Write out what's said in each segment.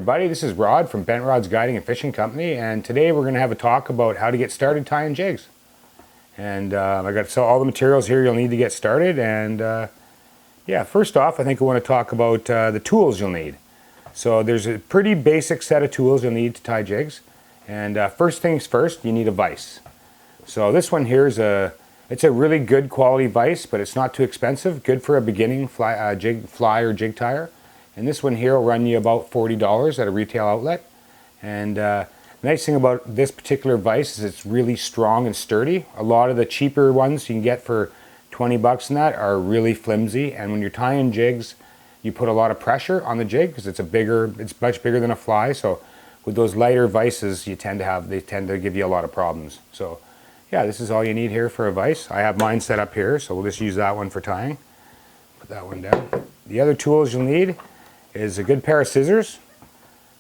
everybody, this is Rod from Bent Rods Guiding and Fishing Company, and today we're going to have a talk about how to get started tying jigs. And I got all the materials here you'll need to get started, and yeah, first off I think I want to talk about the tools you'll need. So there's a pretty basic set of tools you'll need to tie jigs, and first things first, you need a vise. So this one here is it's a really good quality vise, but it's not too expensive, good for a beginning fly or jig tire. And this one here will run you about $40 at a retail outlet. And the nice thing about this particular vise is it's really strong and sturdy. A lot of the cheaper ones you can get for 20 bucks and that are really flimsy. And when you're tying jigs, you put a lot of pressure on the jig because it's much bigger than a fly. So with those lighter vises, they tend to give you a lot of problems. So yeah, this is all you need here for a vise. I have mine set up here, so we'll just use that one for tying. Put that one down. The other tools you'll need is a good pair of scissors.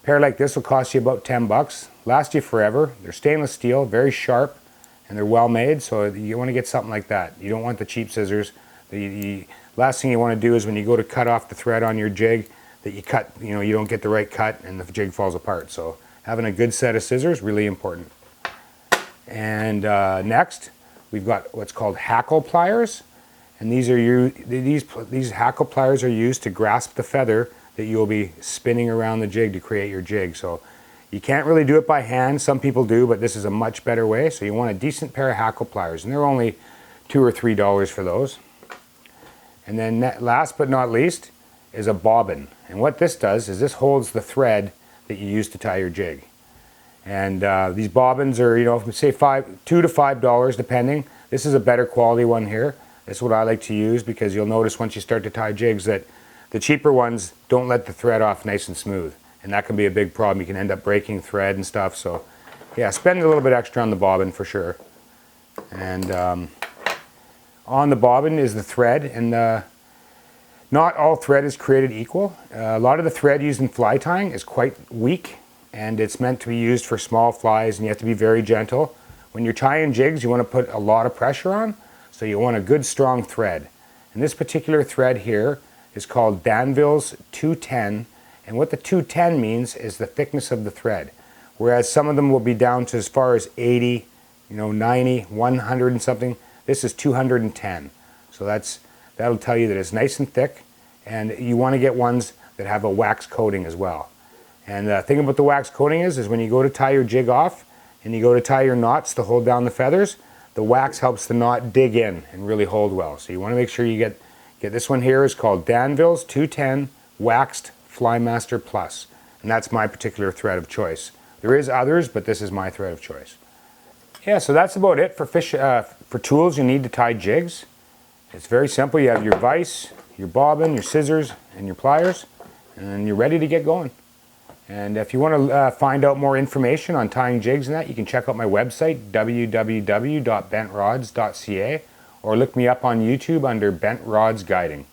A pair like this will cost you about 10 bucks. Last you forever. They're stainless steel, very sharp, and they're well made, so you want to get something like that. You don't want the cheap scissors. The last thing you want to do is when you go to cut off the thread on your jig, that you don't get the right cut and the jig falls apart. So having a good set of scissors, really important. And next, we've got what's called hackle pliers. And these hackle pliers are used to grasp the feather that you'll be spinning around the jig to create your jig. So you can't really do it by hand. Some people do, but this is a much better way. So you want a decent pair of hackle pliers, and they're only $2 or $3 for those. And then last but not least is a bobbin. And what this does is this holds the thread that you use to tie your jig. And these bobbins are, say $2 to $5 depending. This is a better quality one here. This is what I like to use because you'll notice once you start to tie jigs that the cheaper ones don't let the thread off nice and smooth, and that can be a big problem. You can end up breaking thread and stuff. So yeah, spend a little bit extra on the bobbin for sure. And on the bobbin is the thread, and not all thread is created equal. A lot of the thread used in fly tying is quite weak, and it's meant to be used for small flies, and you have to be very gentle. When you're tying jigs, you want to put a lot of pressure on, so you want a good strong thread. And this particular thread here is called Danville's 210, and what the 210 means is the thickness of the thread, whereas some of them will be down to as far as 80, 90, 100 and something. This is 210, so that'll tell you that it's nice and thick, and you want to get ones that have a wax coating as well. And the thing about the wax coating is when you go to tie your jig off and you go to tie your knots to hold down the feathers, the wax helps the knot dig in and really hold well. So you want to make sure you get this one here is called Danville's 210 Waxed Flymaster Plus, and that's my particular thread of choice. There is others, but this is my thread of choice. Yeah, so that's about it for tools you need to tie jigs. It's very simple. You have your vise, your bobbin, your scissors, and your pliers, and you're ready to get going. And if you want to find out more information on tying jigs and that, you can check out my website, www.BENTRODS.CA, or look me up on YouTube under Bent Rods Guiding.